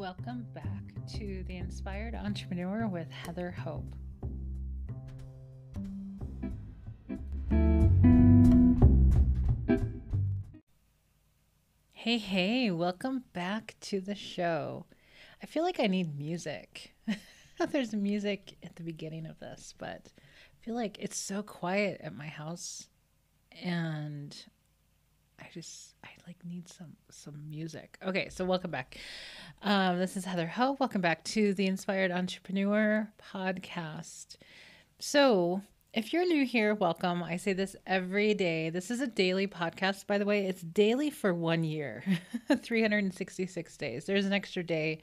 Welcome back to The Inspired Entrepreneur with Heather Hope. Hey, welcome back to the show. I feel like I need music. There's music at the beginning of this, but I feel like it's so quiet at my house and I like need some music. Okay, so welcome back. This is Heather Hope. Welcome back to the Inspired Entrepreneur podcast. So if you're new here, welcome. I say this every day. This is a daily podcast, by the way. It's daily for 1 year, 366 days. There's an extra day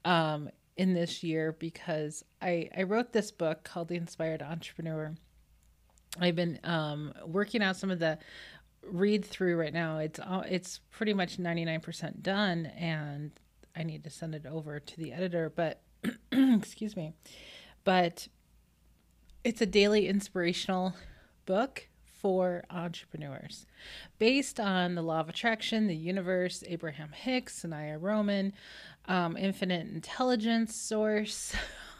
in this year because I wrote this book called The Inspired Entrepreneur. I've been working out some of the read through right now. It's pretty much 99% done, and I need to send it over to the editor, but excuse me. But it's a daily inspirational book for entrepreneurs based on the law of attraction, the universe, Abraham Hicks, Sanaya Roman, infinite intelligence source,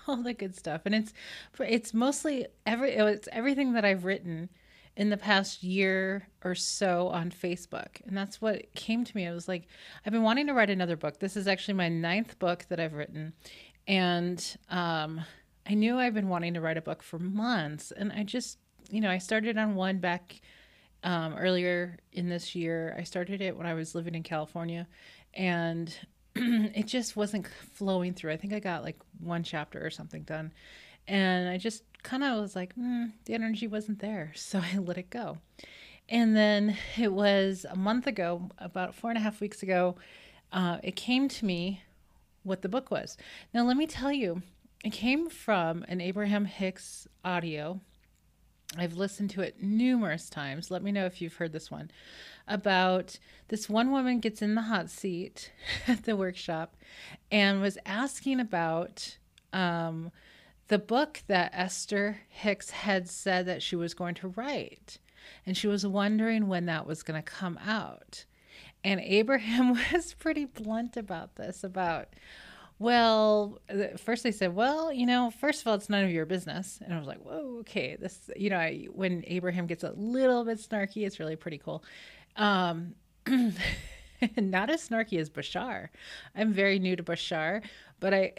all the good stuff. And it's mostly it's everything that I've written in the past year or so on Facebook. And that's what came to me. I was like, I've been wanting to write another book. This is actually my 9th book that I've written. And I knew I've been wanting to write a book for months. And I just, I started on one back earlier in this year. I started it when I was living in California. And it just wasn't flowing through. I think I got like 1 chapter or something done. And I just kind of was like, the energy wasn't there. So I let it go. And then it was a month ago, about 4.5 weeks ago, it came to me what the book was. Now, let me tell you, it came from an Abraham Hicks audio. I've listened to it numerous times. Let me know if you've heard this one. About this one woman gets in the hot seat at the workshop and was asking about the book that Esther Hicks had said that she was going to write. And she was wondering when that was going to come out. And Abraham was pretty blunt about this, first they said, first of all, it's none of your business. And I was like, whoa, okay. This, when Abraham gets a little bit snarky, it's really pretty cool. Not as snarky as Bashar. I'm very new to Bashar, but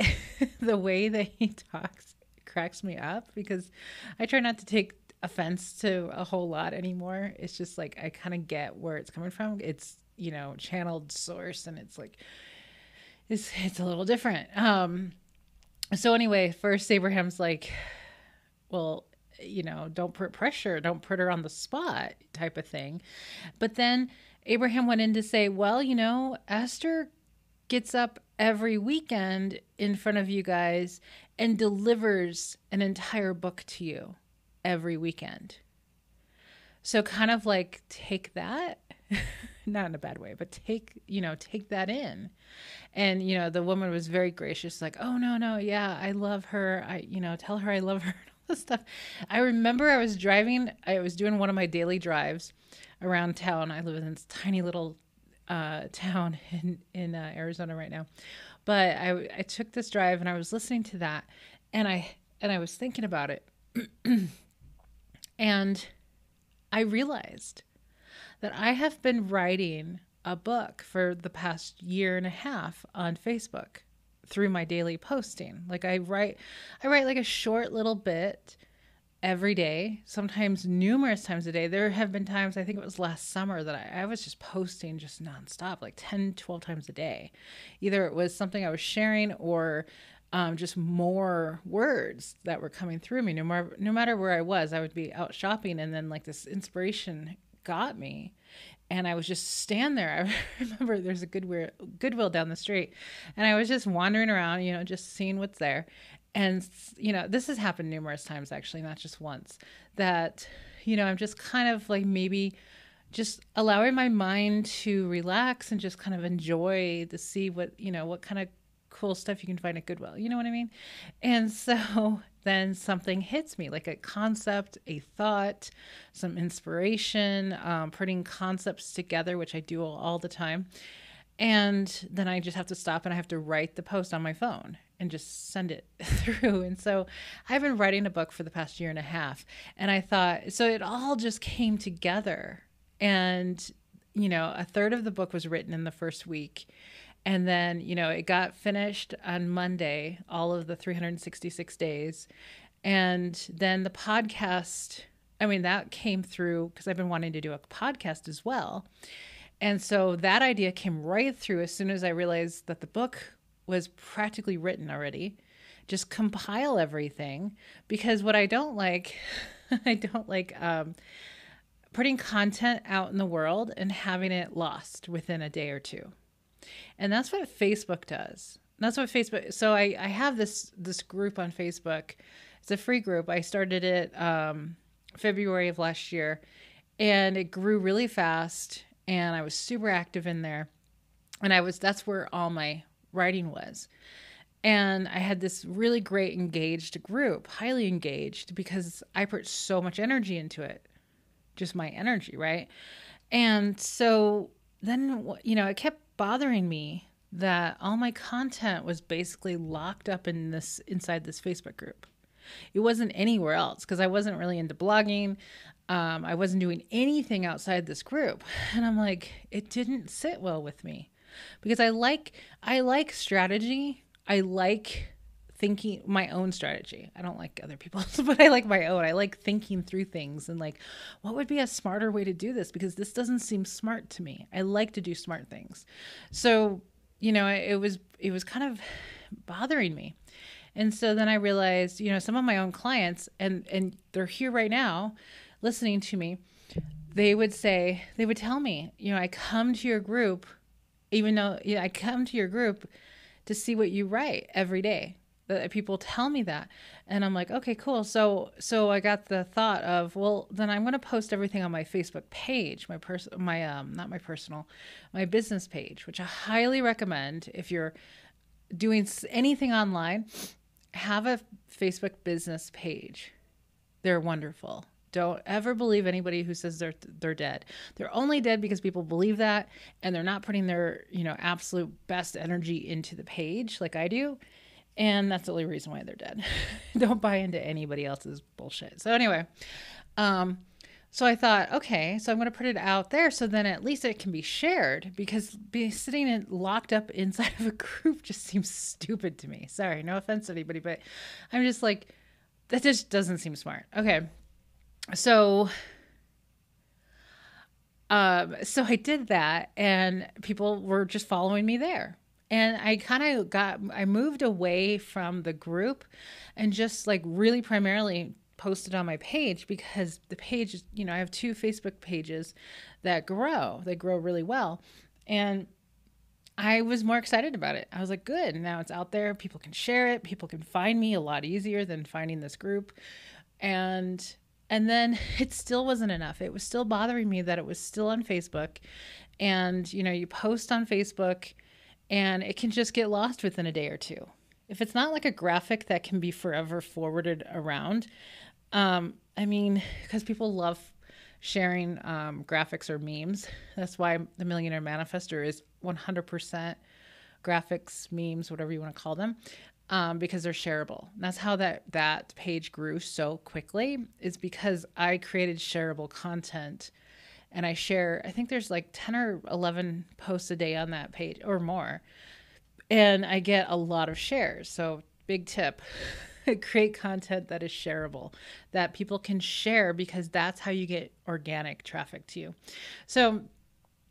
the way that he talks cracks me up because I try not to take offense to a whole lot anymore. It's just like, I kind of get where it's coming from. It's, channeled source, and it's like, it's a little different. So anyway, first Abraham's like, well, don't put pressure, don't put her on the spot type of thing. But then Abraham went in to say, well, Esther gets up every weekend in front of you guys and delivers an entire book to you every weekend. So kind of like take that, not in a bad way, but take that in. And, the woman was very gracious, like, oh, no, yeah, I love her. Tell her I love her and all this stuff. I remember I was doing one of my daily drives around town. I live in this tiny little town in Arizona right now. But I took this drive and I was listening to that and I was thinking about it. And I realized that I have been writing a book for the past 1.5 years on Facebook through my daily posting. Like I write like a short little bit every day, sometimes numerous times a day. There have been times, I think it was last summer, that I was just posting just nonstop, like 10, 12 times a day. Either it was something I was sharing or just more words that were coming through me. No matter where I was, I would be out shopping and then like this inspiration got me. And I was just stand there. I remember there's a Goodwill down the street. And I was just wandering around, just seeing what's there. And, this has happened numerous times, actually, not just once, that, I'm just kind of like maybe just allowing my mind to relax and just kind of enjoy to see what kind of cool stuff you can find at Goodwill. You know what I mean? And so then something hits me, like a concept, a thought, some inspiration, putting concepts together, which I do all the time. And then I just have to stop and I have to write the post on my phone and just send it through. And so I've been writing a book for the past year and a half. And I thought, so it all just came together. And, a third of the book was written in the first week. And then, it got finished on Monday, all of the 366 days. And then the podcast, that came through because I've been wanting to do a podcast as well. And so that idea came right through as soon as I realized that the book was practically written already. Just compile everything, because what I don't like, I don't like putting content out in the world and having it lost within a day or two. And that's what Facebook does. That's what Facebook. So I have this group on Facebook. It's a free group. I started it February of last year, and it grew really fast. And I was super active in there. And that's where all my writing was. And I had this really great engaged group, highly engaged, because I put so much energy into it, just my energy, right? And so then, it kept bothering me that all my content was basically locked up inside this Facebook group. It wasn't anywhere else because I wasn't really into blogging. I wasn't doing anything outside this group. And I'm like, it didn't sit well with me because I like strategy. I like thinking my own strategy. I don't like other people's, but I like my own. I like thinking through things and like, what would be a smarter way to do this? Because this doesn't seem smart to me. I like to do smart things. So, it was kind of bothering me. And so then I realized, some of my own clients, and they're here right now listening to me, they would tell me, I come to your group, even though I come to your group to see what you write every day. That people tell me that. And I'm like, okay, cool. So I got the thought of, well, then I'm going to post everything on my Facebook page, my business page, which I highly recommend. If you're doing anything online, have a Facebook business page. They're wonderful. Don't ever believe anybody who says they're dead. They're only dead because people believe that and they're not putting their, absolute best energy into the page like I do. And that's the only reason why they're dead. Don't buy into anybody else's bullshit. So anyway, so I thought, okay, so I'm going to put it out there so then at least it can be shared, because sitting locked up inside of a group just seems stupid to me. Sorry, no offense to anybody, but I'm just like, that just doesn't seem smart. Okay. So I did that and people were just following me there. And I moved away from the group and just like really primarily posted on my page, because the page, I have 2 Facebook pages that they grow really well. And I was more excited about it. I was like, good. Now it's out there. People can share it. People can find me a lot easier than finding this group. And then it still wasn't enough. It was still bothering me that it was still on Facebook. And, you post on Facebook and it can just get lost within a day or two. If it's not like a graphic that can be forever forwarded around, because people love sharing graphics or memes. That's why the Millionaire Manifestor is 100% graphics, memes, whatever you want to call them, because they're shareable. And that's how that page grew so quickly, is because I created shareable content. And I think there's like 10 or 11 posts a day on that page or more. And I get a lot of shares. So big tip, create content that is shareable, that people can share, because that's how you get organic traffic to you. So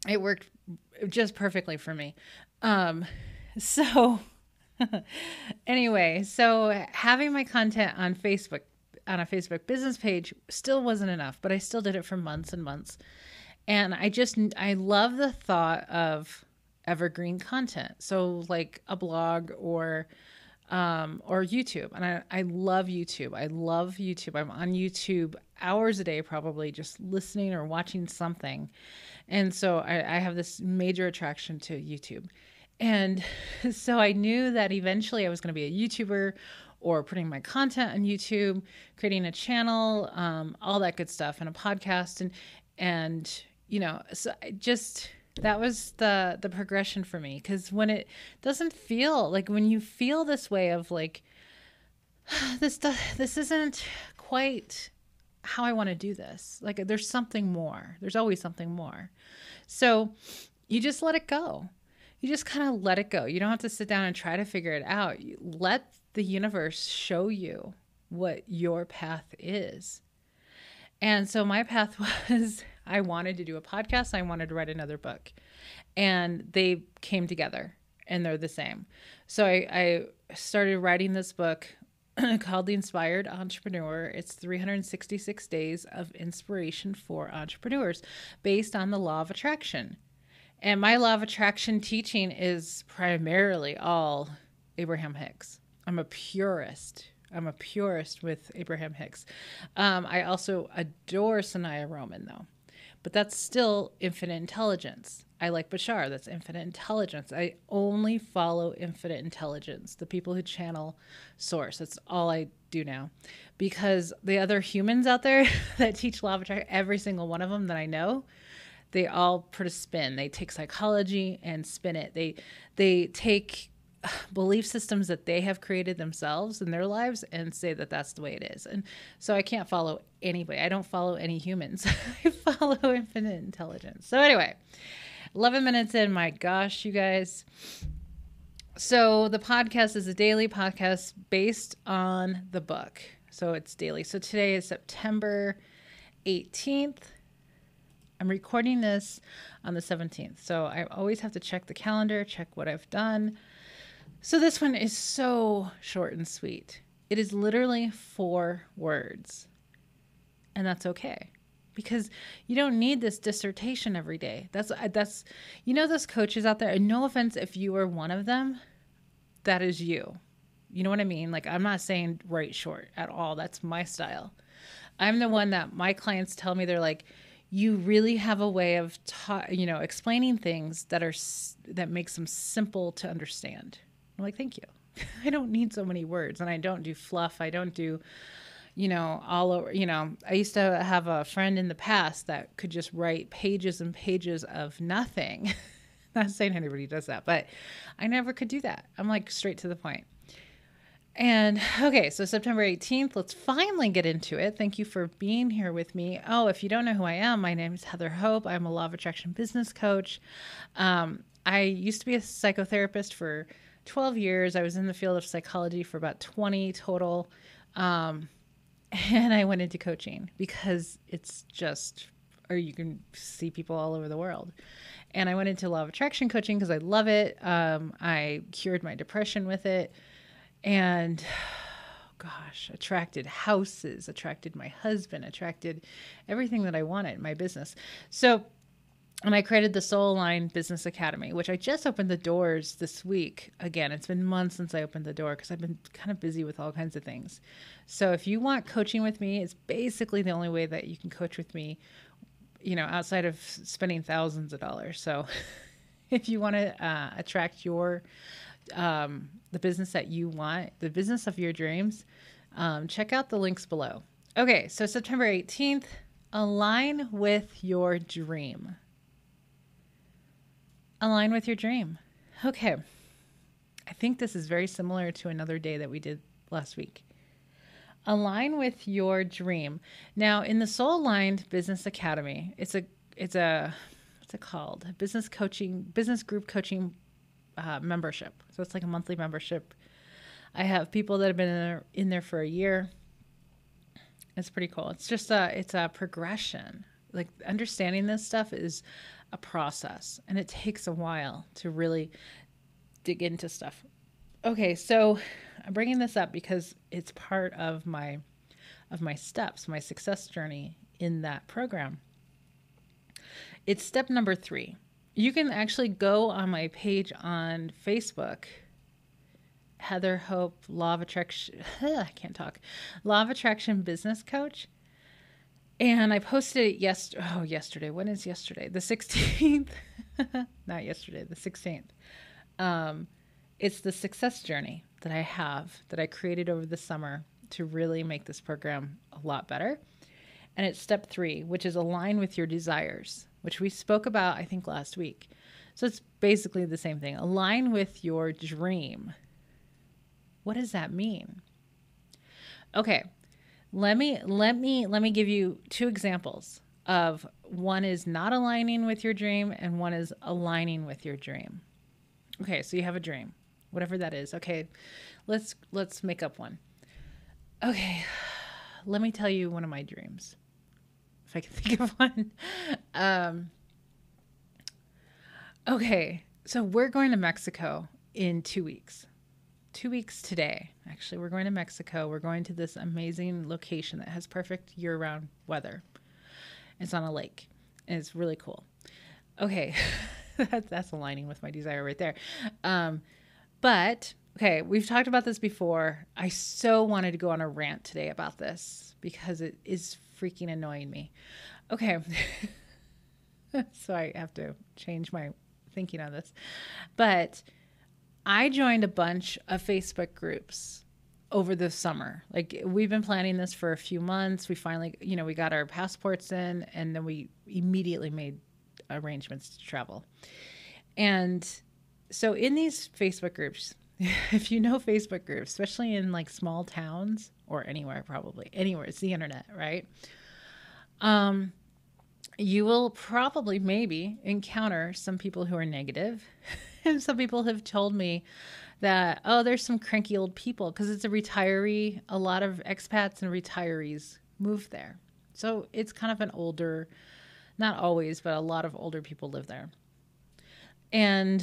it worked just perfectly for me. Anyway, so having my content on Facebook, on a Facebook business page, still wasn't enough, but I still did it for months and months. And I love the thought of evergreen content. So like a blog or YouTube. And I love YouTube. I love YouTube. I'm on YouTube hours a day, probably just listening or watching something. And so I have this major attraction to YouTube. And so I knew that eventually I was going to be a YouTuber, or putting my content on YouTube, creating a channel, all that good stuff, and a podcast. So That was the progression for me, because when it doesn't feel like, when you feel this way of like, this isn't quite how I want to do this. Like there's something more. There's always something more. So you just let it go. You just kind of let it go. You don't have to sit down and try to figure it out. You let the universe show you what your path is. And so my path was, I wanted to do a podcast. I wanted to write another book, and they came together and they're the same. So I started writing this book called The Inspired Entrepreneur. It's 366 days of inspiration for entrepreneurs based on the law of attraction. And my law of attraction teaching is primarily all Abraham Hicks. I'm a purist. I'm a purist with Abraham Hicks. I also adore Sanaya Roman, though. But that's still infinite intelligence. I like Bashar. That's infinite intelligence. I only follow infinite intelligence, the people who channel source. That's all I do now. Because the other humans out there that teach law of attraction, every single one of them that I know, they all put a spin. They take psychology and spin it. They take belief systems that they have created themselves in their lives and say that that's the way it is. And so I can't follow anybody. I don't follow any humans. I follow infinite intelligence. So anyway, 11 minutes in, my gosh, you guys. So the podcast is a daily podcast based on the book. So it's daily. So today is September 18th. I'm recording this on the 17th. So I always have to check the calendar, check what I've done. So this one is so short and sweet. It is literally 4 words. And that's okay. Because you don't need this dissertation every day. That's you know, those coaches out there, and no offense if you are one of them, that is you. You know what I mean? Like, I'm not saying write short at all. That's my style. I'm the one that my clients tell me, they're like, you really have a way of explaining things that makes them simple to understand. I'm like, thank you. I don't need so many words, and I don't do fluff. I don't do, all over, I used to have a friend in the past that could just write pages and pages of nothing. Not saying anybody does that, but I never could do that. I'm like straight to the point. And okay, so September 18th, let's finally get into it. Thank you for being here with me. Oh, if you don't know who I am, my name is Heather Hope. I'm a law of attraction business coach. I used to be a psychotherapist for 12 years. I was in the field of psychology for about 20 total. And I went into coaching because you can see people all over the world. And I went into law of attraction coaching because I love it. I cured my depression with it. And gosh, attracted houses, attracted my husband, attracted everything that I wanted in my business. And I created the Soul Aligned Business Academy, which I just opened the doors this week. Again, it's been months since I opened the door because I've been kind of busy with all kinds of things. So if you want coaching with me, it's basically the only way that you can coach with me, outside of spending thousands of dollars. So if you want to attract the business that you want, the business of your dreams, check out the links below. Okay, so September 18th, align with your dream. Align with your dream. Okay. I think this is very similar to another day that we did last week. Align with your dream. Now, in the Soul Aligned Business Academy, it's a what's it called? Business group coaching membership. So it's like a monthly membership. I have people that have been in there for a year. It's pretty cool. It's just it's a progression. Like, understanding this stuff is a process, and it takes a while to really dig into stuff. Okay, so I'm bringing this up because it's part of my steps, my success journey in that program. It's step number 3. You can actually go on my page on Facebook, Heather Hope, Law of Attraction, I can't talk, Law of Attraction Business Coach. And I posted it yesterday. When is yesterday? The 16th. Not yesterday, the 16th. It's the success journey that I have, that I created over the summer to really make this program a lot better. And it's step 3, which is align with your desires. which we spoke about, I think, last week. So it's basically the same thing. Align with your dream. What does that mean? Okay, let me give you two examples of one is not aligning with your dream and one is aligning with your dream. Okay, so you have a dream, whatever that is. Okay, let's make up one. Okay, let me tell you one of my dreams, if I can think of one. Okay, so we're going to Mexico in 2 weeks. 2 weeks today, actually. We're going to Mexico. We're going to this amazing location that has perfect year-round weather. It's on a lake, and it's really cool. Okay, that's aligning with my desire right there. But, okay, we've talked about this before. I so wanted to go on a rant today about this because it is freaking annoying me. Okay, so I have to change my thinking on this. But I joined a bunch of Facebook groups over the summer. Like, we've been planning this for a few months. We finally, we got our passports in, and then we immediately made arrangements to travel. And so in these Facebook groups, if you know Facebook groups, especially in like small towns or anywhere, probably anywhere, it's the internet, right? You will probably maybe encounter some people who are negative. And some people have told me that, oh, there's some cranky old people because it's a retiree. A lot of expats and retirees move there. So it's kind of an older, not always, but a lot of older people live there. And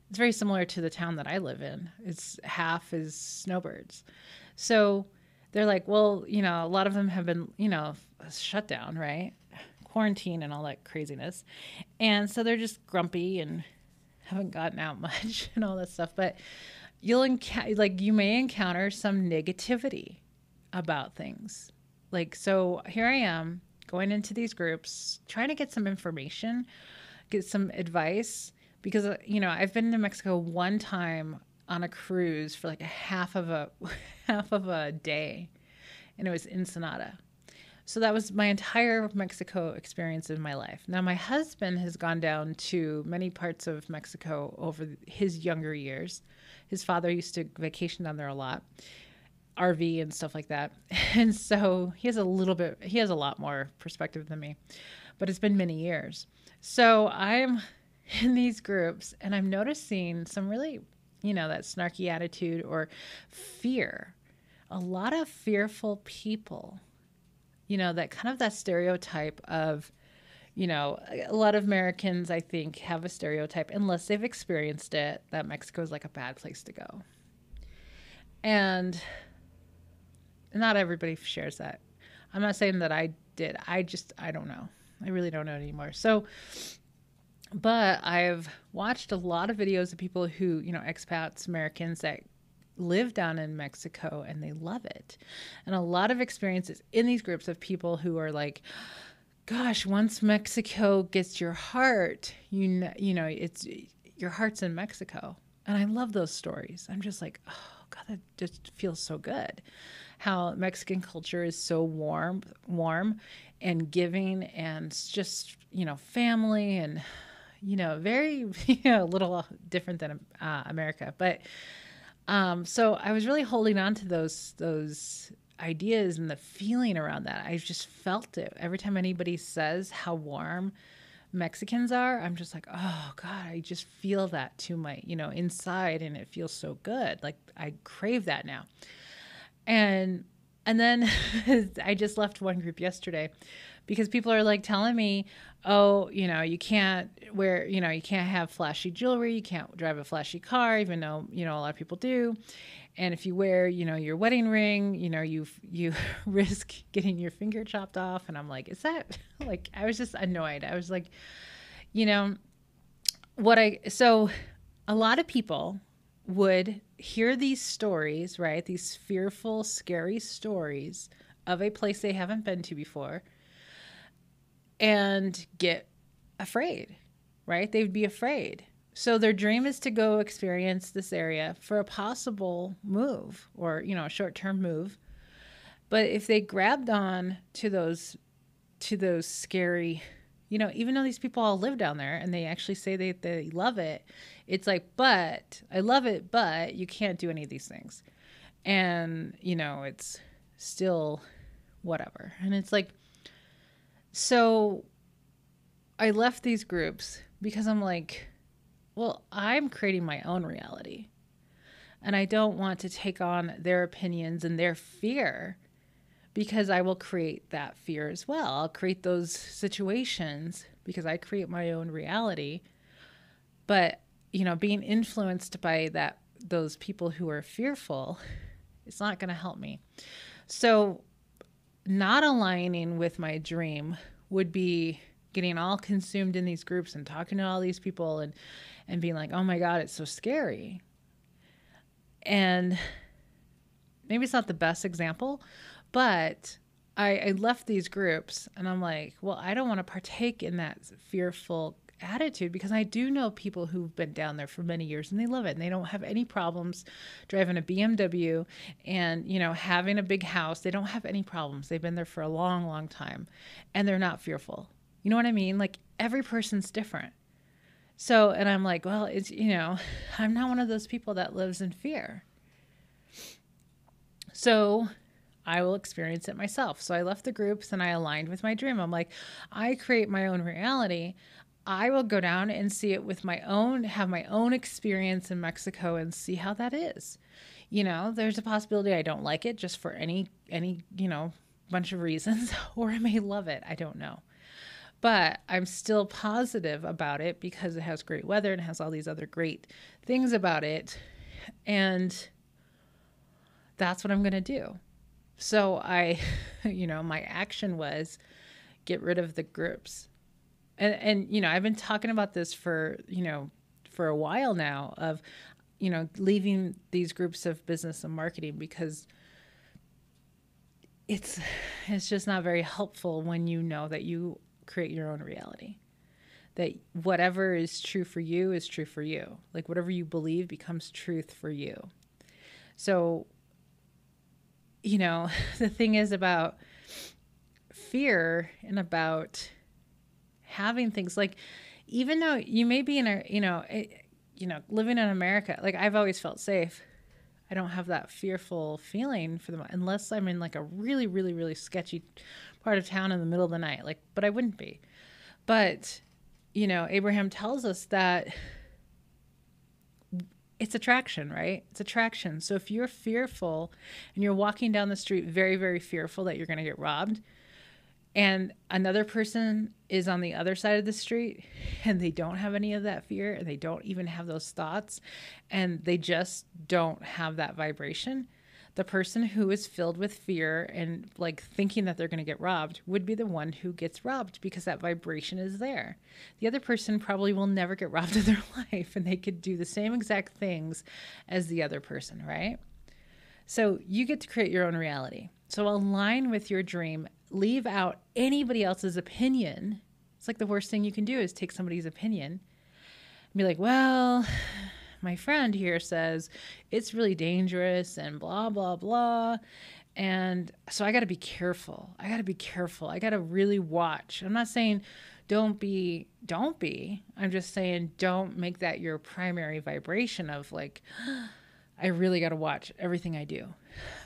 it's very similar to the town that I live in. It's half is snowbirds. So they're like, well, a lot of them have been, shut down, right? Quarantine and all that craziness. And so they're just grumpy and haven't gotten out much and all that stuff. But you may encounter some negativity about things. So here I am going into these groups, trying to get some information, get some advice, because, I've been to Mexico one time on a cruise for like half of a day, and it was Ensenada. So that was my entire Mexico experience in my life. Now, my husband has gone down to many parts of Mexico over his younger years. His father used to vacation down there a lot, RV and stuff like that. And so he has a lot more perspective than me, but it's been many years. So I'm in these groups and I'm noticing some really, that snarky attitude or fear. A lot of fearful people. That stereotype of, a lot of Americans, I think, have a stereotype, unless they've experienced it, that Mexico is like a bad place to go. And not everybody shares that. I'm not saying that I did. I don't know. I really don't know anymore. So, but I've watched a lot of videos of people who, expats, Americans that live down in Mexico and they love it. And a lot of experiences in these groups of people who are like, gosh, once Mexico gets your heart, it's your heart's in Mexico. And I love those stories. I'm just like, oh God, that just feels so good. How Mexican culture is so warm and giving and just, family and, very, a little different than America. But so I was really holding on to those ideas and the feeling around that. I just felt it. Every time anybody says how warm Mexicans are, I'm just like, oh God, I just feel that to my, inside, and it feels so good. Like I crave that now. And then I just left one group yesterday because people are like telling me, oh, you can't wear, you can't have flashy jewelry. You can't drive a flashy car, even though, a lot of people do. And if you wear, your wedding ring, you risk getting your finger chopped off. And I'm like, is that like, I was just annoyed. I was like, so a lot of people would hear these stories, right? These fearful, scary stories of a place they haven't been to before and get afraid, right? They'd be afraid. So their dream is to go experience this area for a possible move or, a short-term move. But if they grabbed on to those scary, You know, even though these people all live down there and they actually say they love it, it's like, but I love it, but you can't do any of these things. And, you know, it's still whatever. And it's like, so I left these groups because I'm like, well, I'm creating my own reality. And I don't want to take on their opinions and their fear, because I will create that fear as well. I'll create those situations because I create my own reality. But, you know, being influenced by those people who are fearful, it's not going to help me. So not aligning with my dream would be getting all consumed in these groups and talking to all these people and being like, oh my God, it's so scary. And maybe it's not the best example, but I left these groups and I'm like, well, I don't want to partake in that fearful attitude, because I do know people who've been down there for many years and they love it and they don't have any problems driving a BMW and, you know, having a big house. They don't have any problems. They've been there for a long, long time and they're not fearful. You know what I mean? Like, every person's different. So, and I'm like, well, it's, you know, I'm not one of those people that lives in fear. So I will experience it myself. So I left the groups and I aligned with my dream. I'm like, I create my own reality. I will go down and see it with have my own experience in Mexico and see how that is. You know, there's a possibility I don't like it just for any, you know, bunch of reasons, or I may love it. I don't know. But I'm still positive about it because it has great weather and has all these other great things about it. And that's what I'm going to do. So you know, my action was get rid of the groups. And, you know, I've been talking about this for, you know, for a while now of, you know, leaving these groups of business and marketing, because it's just not very helpful when you know that you create your own reality, that whatever is true for you is true for you. Like, whatever you believe becomes truth for you. So, you know, the thing is about fear and about having things like, even though you may be in a, you know, living in America, like, I've always felt safe. I don't have that fearful feeling for them unless I'm in like a really, really, really sketchy part of town in the middle of the night. Like, but I wouldn't be. But, you know, Abraham tells us that it's attraction, right? It's attraction. So if you're fearful and you're walking down the street very, very fearful that you're going to get robbed, and another person is on the other side of the street and they don't have any of that fear and they don't even have those thoughts and they just don't have that vibration, the person who is filled with fear and like thinking that they're going to get robbed would be the one who gets robbed, because that vibration is there. The other person probably will never get robbed in their life and they could do the same exact things as the other person, right? So you get to create your own reality. So align with your dream. Leave out anybody else's opinion. It's like the worst thing you can do is take somebody's opinion and be like, well, my friend here says it's really dangerous and blah, blah, blah. And so I got to be careful. I got to really watch. I'm not saying don't be. I'm just saying don't make that your primary vibration of like, I really got to watch everything I do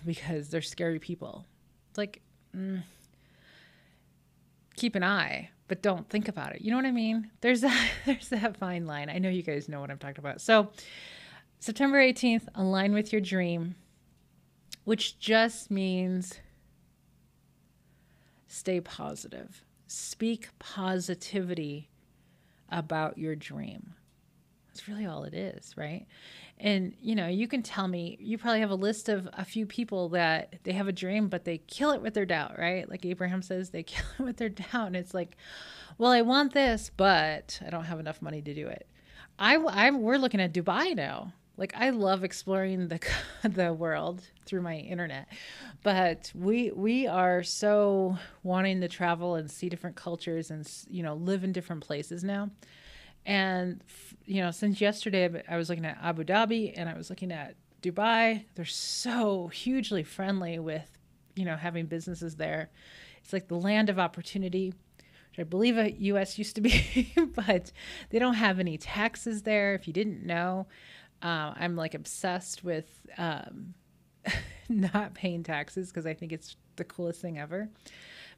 because they're scary people. It's like, keep an eye, but don't think about it. You know what I mean? There's that fine line. I know you guys know what I'm talking about. So September 18th, align with your dream, which just means stay positive. Speak positivity about your dream. That's really all it is, right? And, you know, you can tell me, you probably have a list of a few people that they have a dream, but they kill it with their doubt, right? Like Abraham says, they kill it with their doubt. And it's like, well, I want this, but I don't have enough money to do it. We're looking at Dubai now. Like, I love exploring the world through my internet, but we are so wanting to travel and see different cultures and, you know, live in different places now. And, you know, since yesterday, I was looking at Abu Dhabi and I was looking at Dubai. They're so hugely friendly with, you know, having businesses there. It's like the land of opportunity. which I believe a US used to be, but they don't have any taxes there. If you didn't know, I'm like obsessed with not paying taxes because I think it's the coolest thing ever,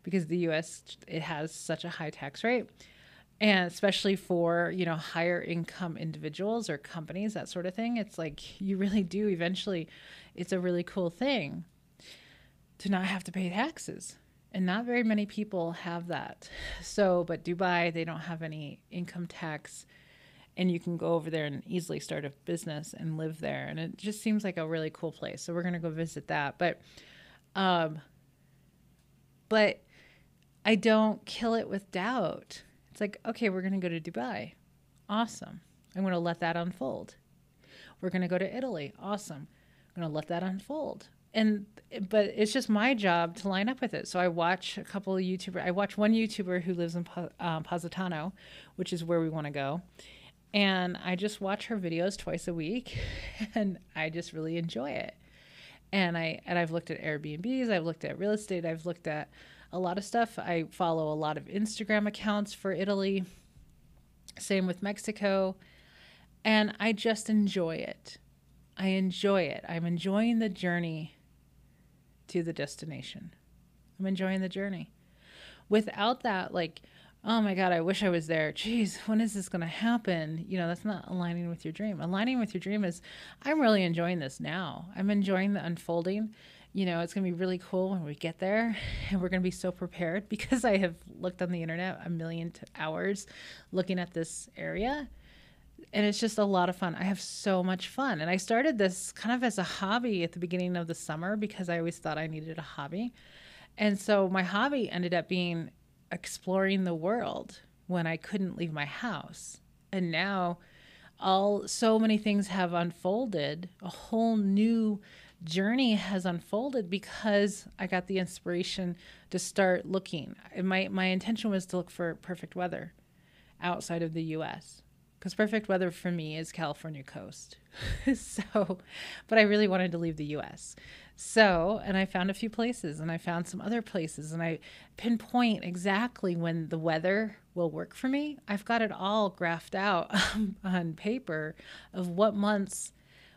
because the US, it has such a high tax rate. And especially for, higher income individuals or companies, that sort of thing, it's like you really do eventually, it's a really cool thing to not have to pay taxes. And not very many people have that. So, but Dubai, they don't have any income tax, and you can go over there and easily start a business and live there. And it just seems like a really cool place. So we're going to go visit that. But I don't kill it with doubt. It's like, okay, we're going to go to Dubai. Awesome. I'm going to let that unfold. We're going to go to Italy. Awesome. I'm going to let that unfold. But it's just my job to line up with it. So I watch a couple of YouTubers. I watch one YouTuber who lives in Positano, which is where we want to go. And I just watch her videos twice a week, and I just really enjoy it. And I've looked at Airbnbs, I've looked at real estate, I've looked at a lot of stuff. I follow a lot of Instagram accounts for Italy. Same with Mexico. And I just enjoy it. I enjoy it. I'm enjoying the journey to the destination. I'm enjoying the journey. Without that, like, oh my God, I wish I was there. Geez, when is this going to happen? That's not aligning with your dream. Aligning with your dream is, I'm really enjoying this now. I'm enjoying the unfolding. It's going to be really cool when we get there, and we're going to be so prepared because I have looked on the internet a million hours looking at this area, and it's just a lot of fun. I have so much fun. And I started this kind of as a hobby at the beginning of the summer because I always thought I needed a hobby. And so my hobby ended up being exploring the world when I couldn't leave my house. And now so many things have unfolded. A whole new journey has unfolded because I got the inspiration to start looking. My intention was to look for perfect weather outside of the US, because perfect weather for me is California coast. But I really wanted to leave the US. And I found a few places, and I found some other places, and I pinpoint exactly when the weather will work for me. I've got it all graphed out on paper of what months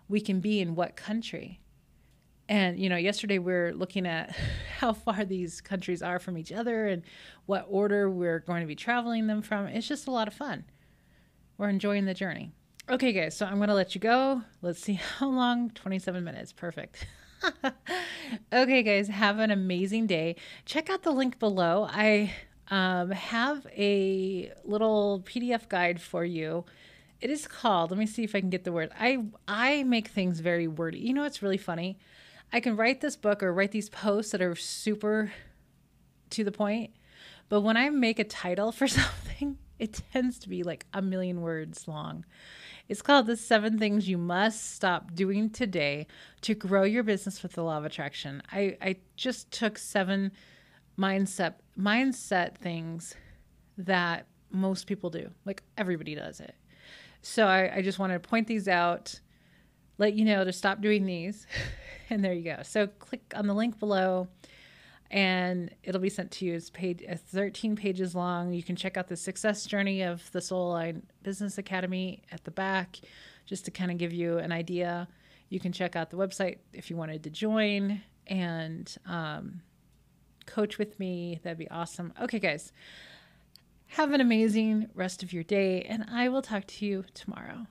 we can be in what country. And, yesterday we were looking at how far these countries are from each other and what order we're going to be traveling them from. It's just a lot of fun. We're enjoying the journey. Okay, guys, so I'm going to let you go. Let's see how long. 27 minutes. Perfect. Okay, guys, have an amazing day. Check out the link below. I have a little PDF guide for you. It is called, let me see if I can get the word. I make things very wordy. It's really funny. I can write this book or write these posts that are super to the point, but when I make a title for something, it tends to be like a million words long. It's called The 7 Things You Must Stop Doing Today to Grow Your Business with the Law of Attraction. I just took 7 mindset things that most people do. Like, everybody does it. So I just wanted to point these out, let you know to stop doing these. And there you go. So click on the link below, and it'll be sent to you. It's 13 pages long. You can check out the success journey of the Soul Line Business Academy at the back, just to kind of give you an idea. You can check out the website if you wanted to join and coach with me. That'd be awesome. Okay, guys, have an amazing rest of your day, and I will talk to you tomorrow.